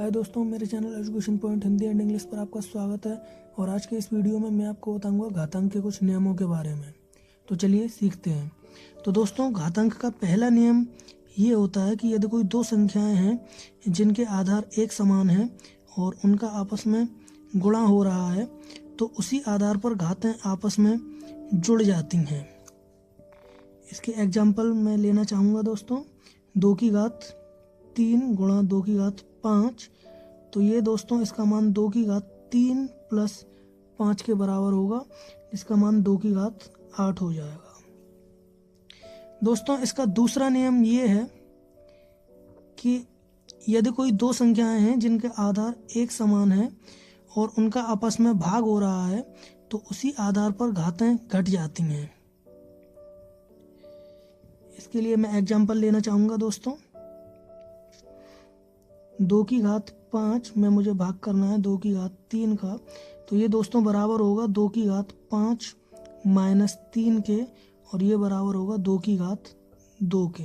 हाय दोस्तों, मेरे channel education point Hindi and English पर आपका स्वागत है। और आज के इस वीडियो में मैं आपको बताऊंगा घातांक के कुछ नियमों के बारे में। तो चलिए सीखते हैं। तो दोस्तों, घातांक का पहला नियम ये होता है कि यदि कोई दो संख्याएं हैं जिनके आधार एक समान हैं और उनका आपस में गुणा हो रहा है तो उसी आधार पर घातें आपस में जुड़ जाती हैं। इसके एग्जाम्पल मैं लेना चाहूँगा दोस्तों। 2 की घात 3 गुणा 2 की घात 5, तो ये दोस्तों इसका मान 2 की घात 3 प्लस 5 के बराबर होगा, जिसका मान 2 की घात 8 हो जाएगा। दोस्तों, इसका दूसरा नियम ये है कि यदि कोई दो संख्याएं हैं जिनके आधार एक समान है और उनका आपस में भाग हो रहा है तो उसी आधार पर घातें घट जाती हैं। इसके लिए मैं एग्जाम्पल लेना चाहूँगा दोस्तों। 2 की घात 5 में मुझे भाग करना है 2 की घात 3 का, तो ये दोस्तों बराबर होगा 2 की घात 5 माइनस 3 के, और ये बराबर होगा 2 की घात 2 के।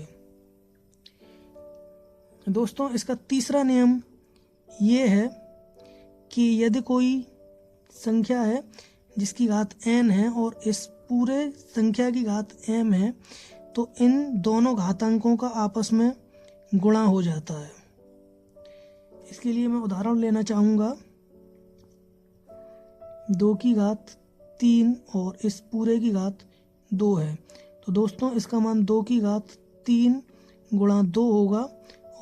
दोस्तों, इसका तीसरा नियम ये है कि यदि कोई संख्या है जिसकी घात n है और इस पूरे संख्या की घात m है तो इन दोनों घातांकों का आपस में गुणा हो जाता है। इसके लिए मैं उदाहरण लेना चाहूँगा। 2 की घात 3 और इस पूरे की घात 2 है, तो दोस्तों इसका मान 2 की घात 3 गुणा 2 होगा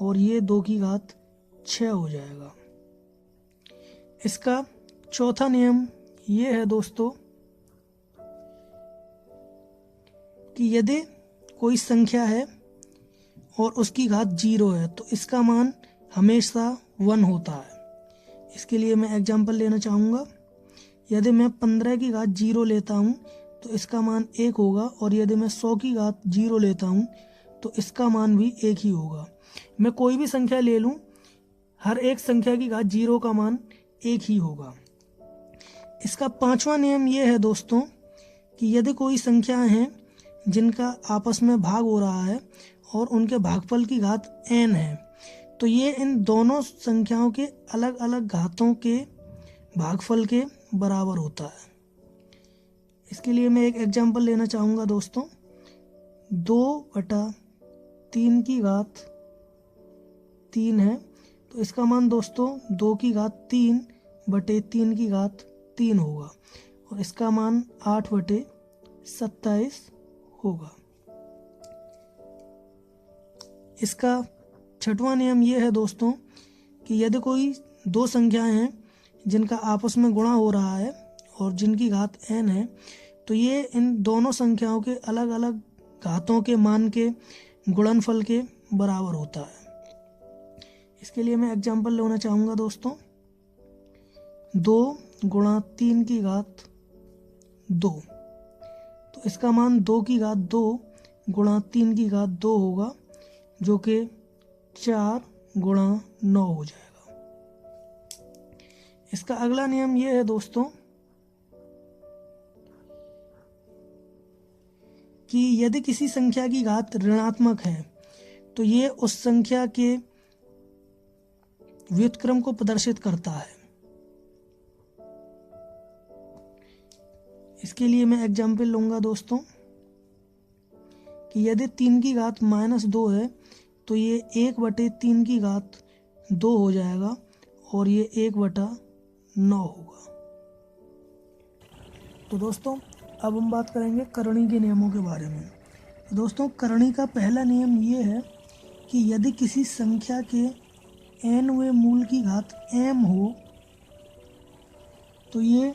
और ये 2 की घात 6 हो जाएगा। इसका चौथा नियम ये है दोस्तों कि यदि कोई संख्या है और उसकी घात 0 है तो इसका मान हमेशा 1 होता है। इसके लिए मैं एग्जाम्पल लेना चाहूँगा। यदि मैं 15 की घात 0 लेता हूँ तो इसका मान 1 होगा, और यदि मैं 100 की घात 0 लेता हूँ तो इसका मान भी 1 ही होगा। मैं कोई भी संख्या ले लूँ, हर एक संख्या की घात 0 का मान 1 ही होगा। इसका पांचवा नियम ये है दोस्तों कि यदि कोई संख्याएं हैं जिनका आपस में भाग हो रहा है और उनके भागफल की घात n है तो ये इन दोनों संख्याओं के अलग अलग घातों के भागफल के बराबर होता है। इसके लिए मैं एक एग्जाम्पल लेना चाहूँगा दोस्तों। 2/3 की घात 3 है, तो इसका मान दोस्तों 2 की घात 3/3 की घात 3 होगा, और इसका मान 8/27 होगा। इसका छठवां नियम यह है दोस्तों कि यदि कोई दो संख्याएं हैं जिनका आपस में गुणा हो रहा है और जिनकी घात n है तो ये इन दोनों संख्याओं के अलग अलग घातों के मान के गुणनफल के बराबर होता है। इसके लिए मैं एग्जाम्पल लेना चाहूँगा दोस्तों। 2 गुणा 3 की घात 2, तो इसका मान 2 की घात 2 गुणा 3 की घात 2 होगा, जो कि 4 गुणा 9 हो जाएगा। इसका अगला नियम यह है दोस्तों कि यदि किसी संख्या की घात ऋणात्मक है तो ये उस संख्या के व्युत्क्रम को प्रदर्शित करता है। इसके लिए मैं एग्जाम्पल लूंगा दोस्तों कि यदि 3 की घात -2 है तो ये 1/3 की घात 2 हो जाएगा, और ये 1/9 होगा। तो दोस्तों, अब हम बात करेंगे करणी के नियमों के बारे में। तो दोस्तों, करणी का पहला नियम ये है कि यदि किसी संख्या के nवें मूल की घात m हो तो ये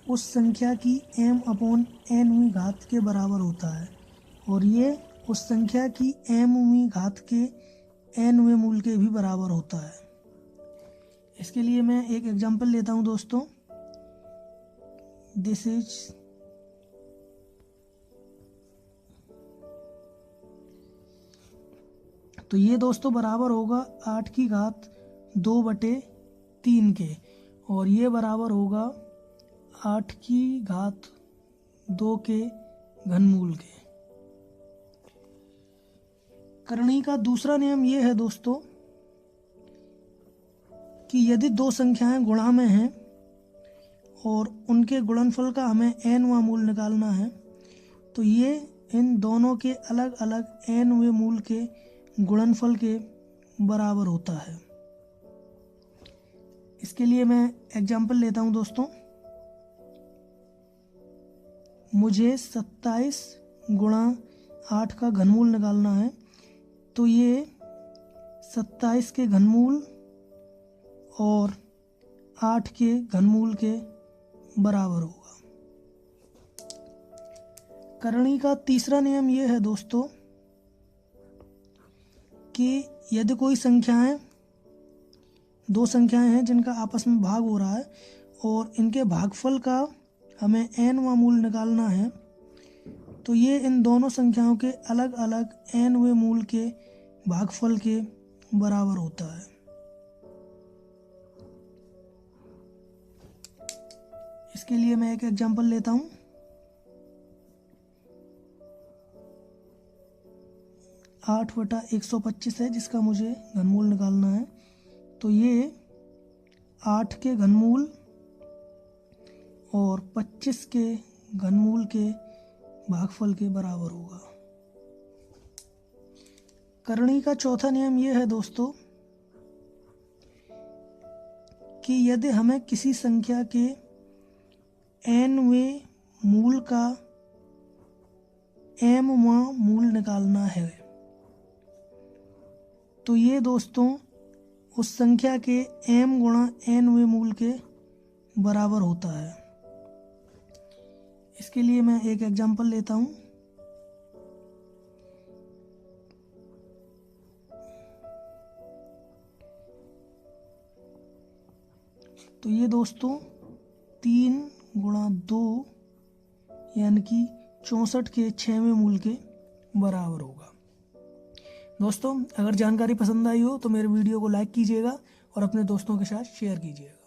उस संख्या की m/nवीं घात के बराबर होता है, और ये उस संख्या की mवीं घात के nवें मूल के भी बराबर होता है। इसके लिए मैं एक एग्जाम्पल लेता हूँ दोस्तों। दिस इज तो ये दोस्तों बराबर होगा 8 की घात 2/3 के, और ये बराबर होगा 8 की घात 2 के घनमूल के। करणी का दूसरा नियम ये है दोस्तों कि यदि दो संख्याएं गुणा में हैं और उनके गुणनफल का हमें nवां मूल निकालना है, तो ये इन दोनों के अलग अलग nवें मूल के गुणनफल के बराबर होता है। इसके लिए मैं एग्जाम्पल लेता हूं दोस्तों। मुझे 27 गुणा 8 का घनमूल निकालना है, तो ये 27 के घनमूल और 8 के घनमूल के बराबर होगा। करणी का तीसरा नियम यह है दोस्तों कि यदि कोई दो संख्याएं हैं जिनका आपस में भाग हो रहा है और इनके भागफल का हमें nवां मूल निकालना है, तो ये इन दोनों संख्याओं के अलग अलग nवें मूल के भागफल के बराबर होता है। इसके लिए मैं एक एग्जांपल लेता हूं। 8/125 है जिसका मुझे घनमूल निकालना है, तो ये 8 के घनमूल और 25 के घनमूल के भागफल के बराबर होगा। करणी का चौथा नियम यह है दोस्तों कि यदि हमें किसी संख्या के nवें मूल का mवां मूल निकालना है, तो ये दोस्तों उस संख्या के m गुणा nवें मूल के बराबर होता है। इसके लिए मैं एक एग्जांपल लेता हूं। तो ये दोस्तों 3 गुणा 2 यानी कि 64 के 6वें मूल के बराबर होगा। दोस्तों, अगर जानकारी पसंद आई हो तो मेरे वीडियो को लाइक कीजिएगा और अपने दोस्तों के साथ शेयर कीजिएगा।